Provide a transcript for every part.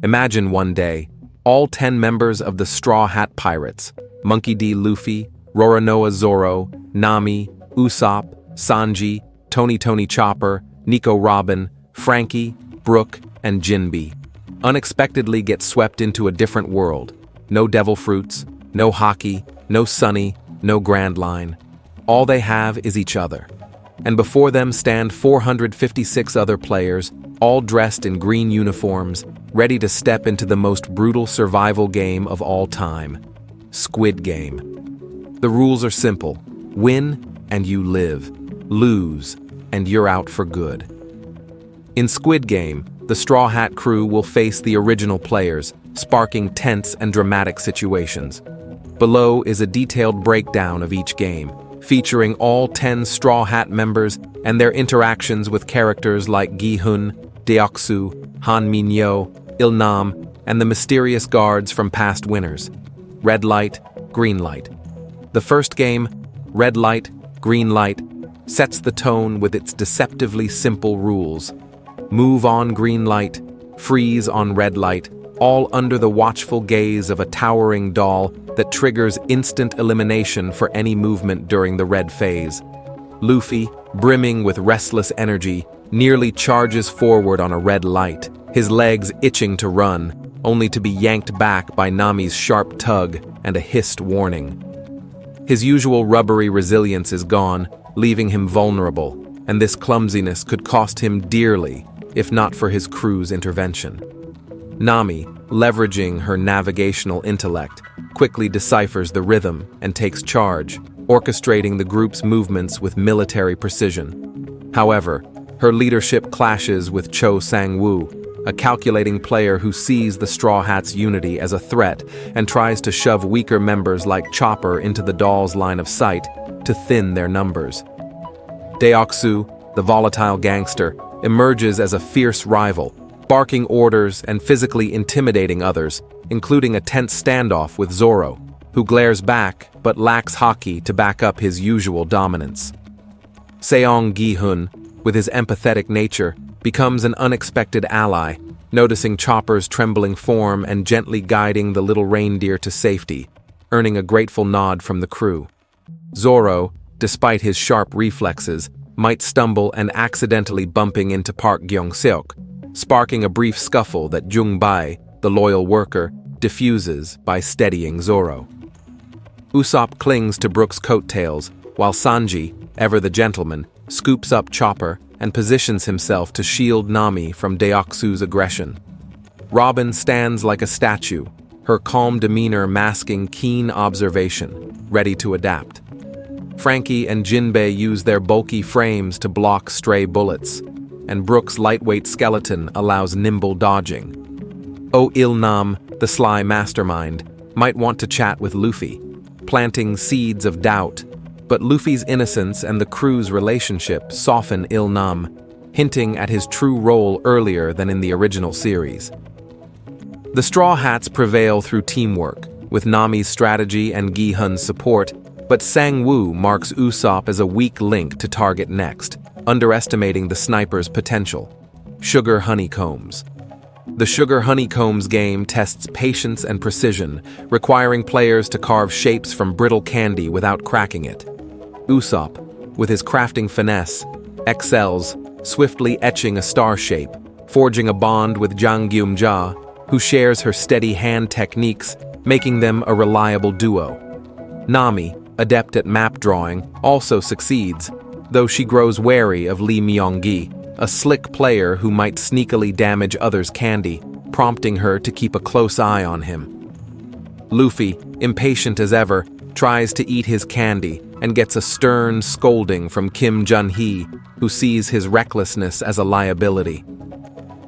Imagine one day, all 10 members of the Straw Hat Pirates, Monkey D. Luffy, Roronoa Zoro, Nami, Usopp, Sanji, Tony Chopper, Nico Robin, Frankie, Brook, and Jinbe, unexpectedly get swept into a different world. No devil fruits, no hockey, no Sunny, no Grand Line. All they have is each other. And before them stand 456 other players, all dressed in green uniforms, ready to step into the most brutal survival game of all time, Squid Game. The rules are simple. Win, and you live. Lose, and you're out for good. In Squid Game, the Straw Hat crew will face the original players, sparking tense and dramatic situations. Below is a detailed breakdown of each game, featuring all 10 Straw Hat members and their interactions with characters like Gi-hun, Deoksu, Han Min-yo, Il-nam, and the mysterious guards from past winners. Red light, green light. The first game, red light, green light, sets the tone with its deceptively simple rules. Move on green light, freeze on red light, all under the watchful gaze of a towering doll that triggers instant elimination for any movement during the red phase. Luffy, brimming with restless energy, nearly charges forward on a red light, his legs itching to run, only to be yanked back by Nami's sharp tug and a hissed warning. His usual rubbery resilience is gone, leaving him vulnerable, and this clumsiness could cost him dearly if not for his crew's intervention. Nami, leveraging her navigational intellect, quickly deciphers the rhythm and takes charge, orchestrating the group's movements with military precision. However, her leadership clashes with Cho Sang-woo, a calculating player who sees the Straw Hats' unity as a threat and tries to shove weaker members like Chopper into the doll's line of sight to thin their numbers. Deoksu, the volatile gangster, emerges as a fierce rival, barking orders and physically intimidating others, including a tense standoff with Zoro, who glares back but lacks haki to back up his usual dominance. Seong Gi-hun, with his empathetic nature, becomes an unexpected ally, noticing Chopper's trembling form and gently guiding the little reindeer to safety, earning a grateful nod from the crew. Zoro, despite his sharp reflexes, might stumble and accidentally bumping into Park Gyeong-seok, sparking a brief scuffle that Jung-bae, the loyal worker, diffuses by steadying Zoro. Usopp clings to Brook's coattails, while Sanji, ever the gentleman, scoops up Chopper and positions himself to shield Nami from Deoksu's aggression. Robin stands like a statue, her calm demeanor masking keen observation, ready to adapt. Frankie and Jinbe use their bulky frames to block stray bullets, and Brook's lightweight skeleton allows nimble dodging. Il-nam, the sly mastermind, might want to chat with Luffy, planting seeds of doubt, but Luffy's innocence and the crew's relationship soften Il-nam, hinting at his true role earlier than in the original series. The Straw Hats prevail through teamwork, with Nami's strategy and Gi-hun's support, but Sang-woo marks Usopp as a weak link to target next, underestimating the sniper's potential. Sugar Honeycombs. The Sugar Honeycombs game tests patience and precision, requiring players to carve shapes from brittle candy without cracking it. Usopp, with his crafting finesse, excels, swiftly etching a star shape, forging a bond with Jang Gyum-ja, who shares her steady hand techniques, making them a reliable duo. Nami, adept at map drawing, also succeeds, though she grows wary of Lee Myung-gi, a slick player who might sneakily damage others' candy, prompting her to keep a close eye on him. Luffy, impatient as ever, tries to eat his candy and gets a stern scolding from Kim Jun-hee, who sees his recklessness as a liability.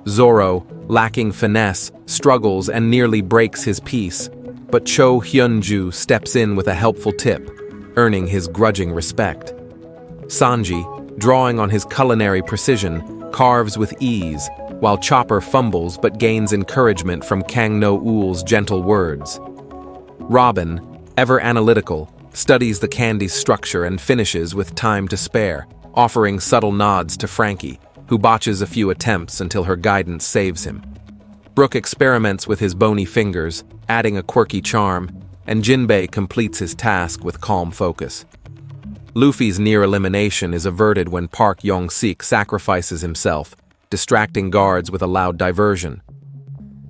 Zoro, lacking finesse, struggles and nearly breaks his peace, but Cho Hyun-ju steps in with a helpful tip, earning his grudging respect. Sanji, drawing on his culinary precision, carves with ease, while Chopper fumbles but gains encouragement from Kang No-ul's gentle words. Robin, ever analytical, studies the candy's structure and finishes with time to spare, offering subtle nods to Frankie, who botches a few attempts until her guidance saves him. Brook experiments with his bony fingers, adding a quirky charm, and Jinbei completes his task with calm focus. Luffy's near elimination is averted when Park Yong-sik sacrifices himself, distracting guards with a loud diversion.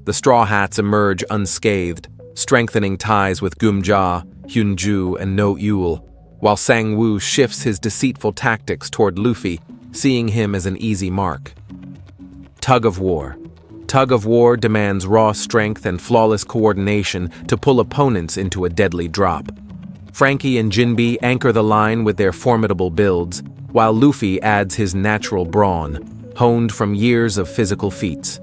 The Straw Hats emerge unscathed, strengthening ties with Gumja, Hyunju, and No Yul, while Sang-woo shifts his deceitful tactics toward Luffy, seeing him as an easy mark. Tug of War. Tug of War demands raw strength and flawless coordination to pull opponents into a deadly drop. Franky and Jinbe anchor the line with their formidable builds, while Luffy adds his natural brawn, honed from years of physical feats.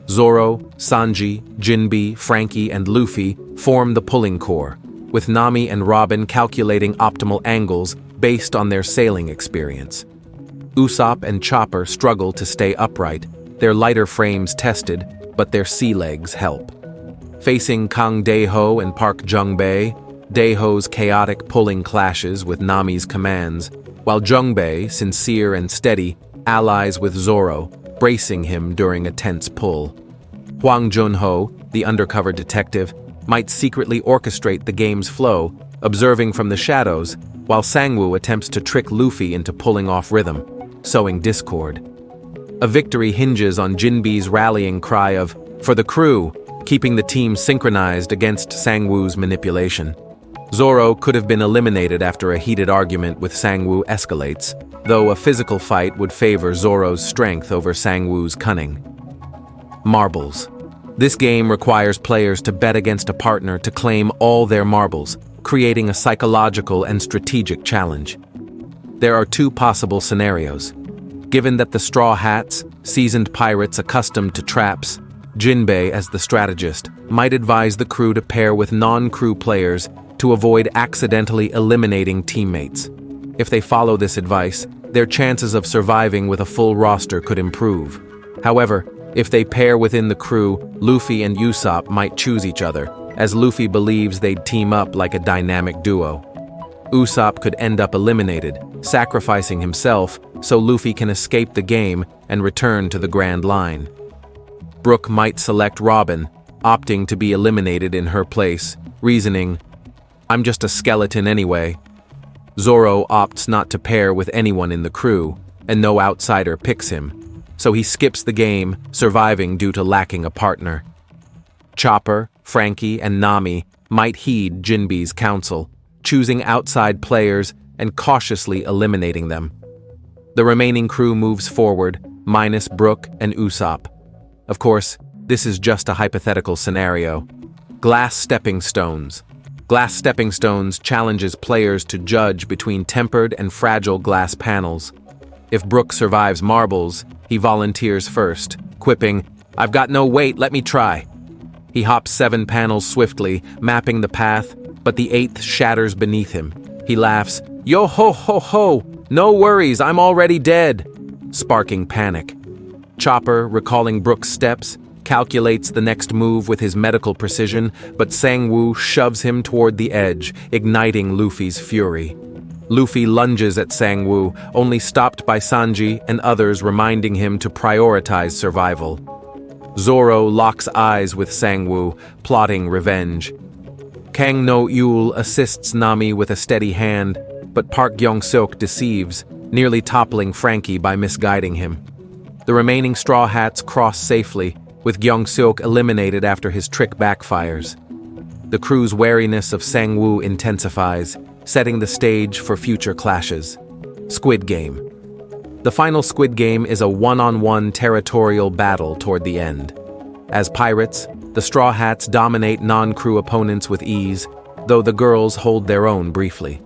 Zoro, Sanji, Jinbe, Franky, and Luffy form the pulling core, with Nami and Robin calculating optimal angles based on their sailing experience. Usopp and Chopper struggle to stay upright, their lighter frames tested, but their sea legs help. Facing Kang Daeho and Park Jung-bae, Daeho's chaotic pulling clashes with Nami's commands, while Jung-bae, sincere and steady, allies with Zoro, bracing him during a tense pull. Hwang Junho, the undercover detective, might secretly orchestrate the game's flow, observing from the shadows, while Sang-woo attempts to trick Luffy into pulling off rhythm, sowing discord. A victory hinges on Jinbe's rallying cry of, "For the crew," keeping the team synchronized against Sang-woo's manipulation. Zoro could have been eliminated after a heated argument with Sang-woo escalates, though a physical fight would favor Zoro's strength over Sang-woo's cunning. Marbles. This game requires players to bet against a partner to claim all their marbles, creating a psychological and strategic challenge. There are two possible scenarios. Given that the Straw Hats, seasoned pirates accustomed to traps, Jinbei, as the strategist, might advise the crew to pair with non-crew players to avoid accidentally eliminating teammates. If they follow this advice, their chances of surviving with a full roster could improve. However, if they pair within the crew, Luffy and Usopp might choose each other, as Luffy believes they'd team up like a dynamic duo. Usopp could end up eliminated, sacrificing himself so Luffy can escape the game and return to the Grand Line. Brook might select Robin, opting to be eliminated in her place, reasoning, "I'm just a skeleton anyway." Zoro opts not to pair with anyone in the crew, and no outsider picks him, so he skips the game, surviving due to lacking a partner. Chopper, Franky, and Nami might heed Jinbe's counsel, choosing outside players and cautiously eliminating them. The remaining crew moves forward, minus Brook and Usopp. Of course, this is just a hypothetical scenario. Glass stepping stones. Glass stepping stones challenges players to judge between tempered and fragile glass panels. If Brook survives marbles, he volunteers first, quipping, "I've got no weight, let me try." He hops 7 panels swiftly, mapping the path, but the 8th shatters beneath him. He laughs, "Yo ho ho ho, no worries, I'm already dead," sparking panic. Chopper, recalling Brook's steps, calculates the next move with his medical precision, but Sang-woo shoves him toward the edge, igniting Luffy's fury. Luffy lunges at Sang-woo, only stopped by Sanji and others reminding him to prioritize survival. Zoro locks eyes with Sang-woo, plotting revenge. Kang No Yul assists Nami with a steady hand, but Park Yong-seok deceives, nearly toppling Franky by misguiding him. The remaining Straw Hats cross safely, with Yong-seok eliminated after his trick backfires. The crew's wariness of Sang-woo intensifies, setting the stage for future clashes. Squid Game. The final Squid Game is a one-on-one territorial battle toward the end. As pirates, the Straw Hats dominate non-crew opponents with ease, though the girls hold their own briefly.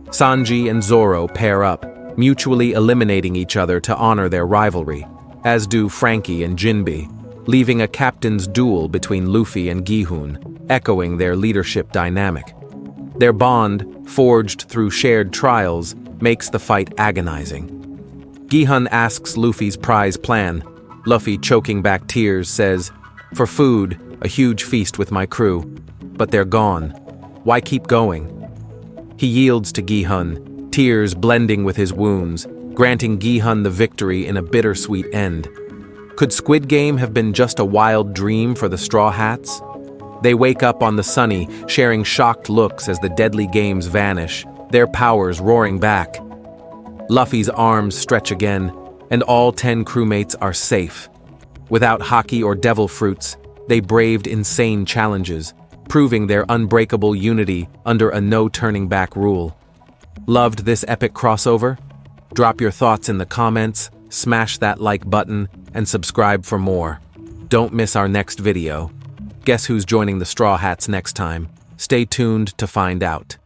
Sanji and Zoro pair up, mutually eliminating each other to honor their rivalry, as do Franky and Jinbe, leaving a captain's duel between Luffy and Gi-hun, echoing their leadership dynamic. Their bond, forged through shared trials, makes the fight agonizing. Gi-hun asks Luffy's prize plan. Luffy, choking back tears, says, "For food, a huge feast with my crew. But they're gone. Why keep going?" He yields to Gi-hun, tears blending with his wounds, granting Gi-hun the victory in a bittersweet end. Could Squid Game have been just a wild dream for the Straw Hats? They wake up on the sunny, sharing shocked looks as the deadly games vanish, their powers roaring back. Luffy's arms stretch again, and all 10 crewmates are safe. Without hockey or devil fruits, they braved insane challenges, proving their unbreakable unity under a no-turning-back rule. Loved this epic crossover? Drop your thoughts in the comments, smash that like button, and subscribe for more. Don't miss our next video. Guess who's joining the Straw Hats next time? Stay tuned to find out.